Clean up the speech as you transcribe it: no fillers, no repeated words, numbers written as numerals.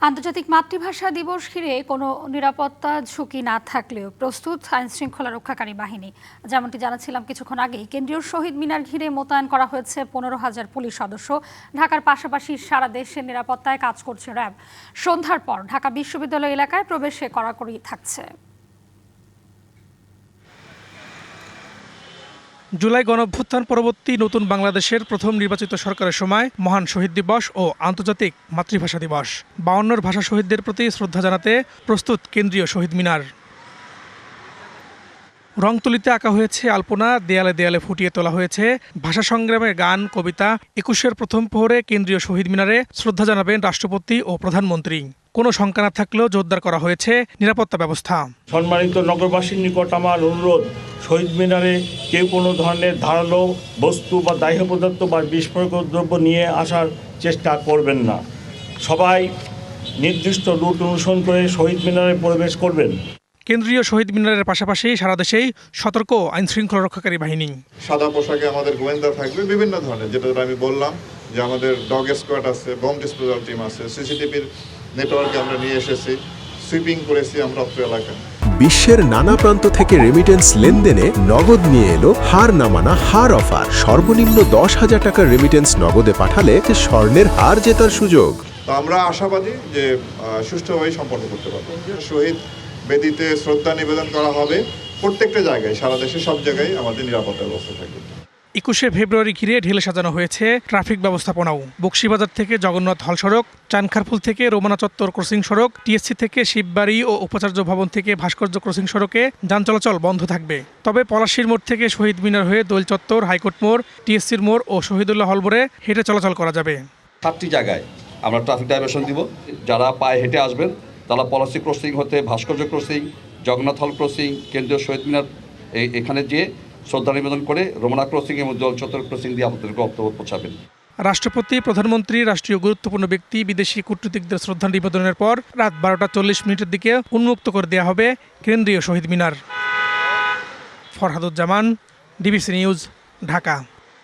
আন্তর্জাতিক মাতৃভাষা দিবস ঘিরে কোনো নিরাপত্তা ঝুঁকি না থাকলেও প্রস্তুত আইনশৃঙ্খলা রক্ষাকারী বাহিনী। যেমনটি জানাচ্ছিলাম কিছুক্ষণ আগেই, কেন্দ্রীয় শহীদ মিনার ঘিরে মোতায়েন করা হয়েছে 15,000 পুলিশ সদস্য। ঢাকার পাশাপাশি সারা দেশের নিরাপত্তায় কাজ করছে র্যাব। সন্ধ্যার পর ঢাকা বিশ্ববিদ্যালয় এলাকায় প্রবেশে কড়াকড়ি থাকছে। জুলাই গণঅভ্যুত্থান পরবর্তী নতুন বাংলাদেশের প্রথম নির্বাচিত সরকারের সময় মহান শহীদ দিবস ও আন্তর্জাতিক মাতৃভাষা দিবস। 52 ভাষা শহীদদের প্রতি শ্রদ্ধা জানাতে প্রস্তুত কেন্দ্রীয় শহীদ মিনার। রংতুলিতে আঁকা হয়েছে আলপনা, দেয়ালে দেয়ালে ফুটিয়ে তোলা হয়েছে ভাষা সংগ্রামের গান, কবিতা। 21-এর প্রথম প্রহরে কেন্দ্রীয় শহীদ মিনারে শ্রদ্ধা জানাবেন রাষ্ট্রপতি ও প্রধানমন্ত্রী। কোনো শঙ্কা না থাকলেও জোরদার করা হয়েছে নিরাপত্তা ব্যবস্থা। সম্মানিত নগরবাসীর নিকট আমার অনুরোধ, শহীদ মিনারে কেউ কোনো ধরনের ধারালো বস্তু বা দাহ্য পদার্থ বা বিস্ফোরক দ্রব্য নিয়ে আসার চেষ্টা করবেন না। সবাই নির্দিষ্ট রুট অনুসরণ করে শহীদ মিনারে প্রবেশ করবেন। কেন্দ্রীয় শহীদ মিনারের পাশাপাশি সারা দেশেই সতর্ক আইনশৃঙ্খলা রক্ষাকারী বাহিনী। সাদা পোশাকে আমাদের গোয়েন্দা থাকবে বিভিন্ন ধরনের, যেটা আমি বললাম যে আমাদের ডগ স্কোয়াড আছে, বম ডিসপোজাল টিম আছে, সিসিটিভির নেটওয়ার্কে আমরা নিয়ে এসেছি, সুইপিং করেছি আমরা অত্র এলাকায়। বিশ্বের নানা প্রান্ত থেকে রেমিটেন্স লেনদেনে নগদ নিয়ে এলো হার না মানা হার অফার। সর্বনিম্ন 10,000 টাকার রেমিটেন্স নগদে পাঠালে স্বর্ণের হার জেতার সুযোগ। তো আমরা আশাবাদী যে সুষ্ঠুভাবে সম্পন্ন করতে পারবো। শহীদ বেদিতে শ্রদ্ধা নিবেদন করা হবে প্রত্যেকটা জায়গায়, সারা দেশে সব জায়গায় আমাদের নিরাপত্তা ব্যবস্থা থাকবে। 21শে ফেব্রুয়ারি ঘিরে ঢেলে সাজানো হয়েছে ট্রাফিক ব্যবস্থাপনাও। বকশীবাজার থেকে জগন্নাথ হল সড়ক, চানখারপুল থেকে রোমানা চত্বর ক্রসিং সড়ক, টিএসসি থেকে শিববাড়ি ও উপাচার্য ভবন থেকে ভাস্কর্য ক্রসিং সড়কে যান চলাচল বন্ধ থাকবে। তবে পলাশীর মোড় থেকে শহীদ মিনার হয়ে দোল চত্বর, হাইকোর্ট মোড়, টিএসসির মোড় ও শহীদুল্লাহ হল মোড়ে হেঁটে চলাচল করা যাবে। 7টি জায়গায় আমরা ট্রাফিক ডাইভারশন দিব। যারা পায়ে হেঁটে আসবেন তারা পলাশী ক্রসিং হতে ভাস্কর্য ক্রসিং, জগন্নাথ হল ক্রসিং, কেন্দ্রীয় শহীদ মিনার এখানে যে শ্রদ্ধা নিবেদন করে রোমানা ক্রসিং এবং দোল চত্বর ক্রসিং দিয়ে আপনাদের গন্তব্য পৌঁছাবেন। রাষ্ট্রপতি, প্রধানমন্ত্রী, রাষ্ট্রীয় গুরুত্বপূর্ণ ব্যক্তি, বিদেশি কূটনীতিকদের শ্রদ্ধা নিবেদনের পর রাত 12:40 দিকে উন্মুক্ত করে দেওয়া হবে কেন্দ্রীয় শহীদ মিনার। Farhaduzzaman, DBC news, Dhaka.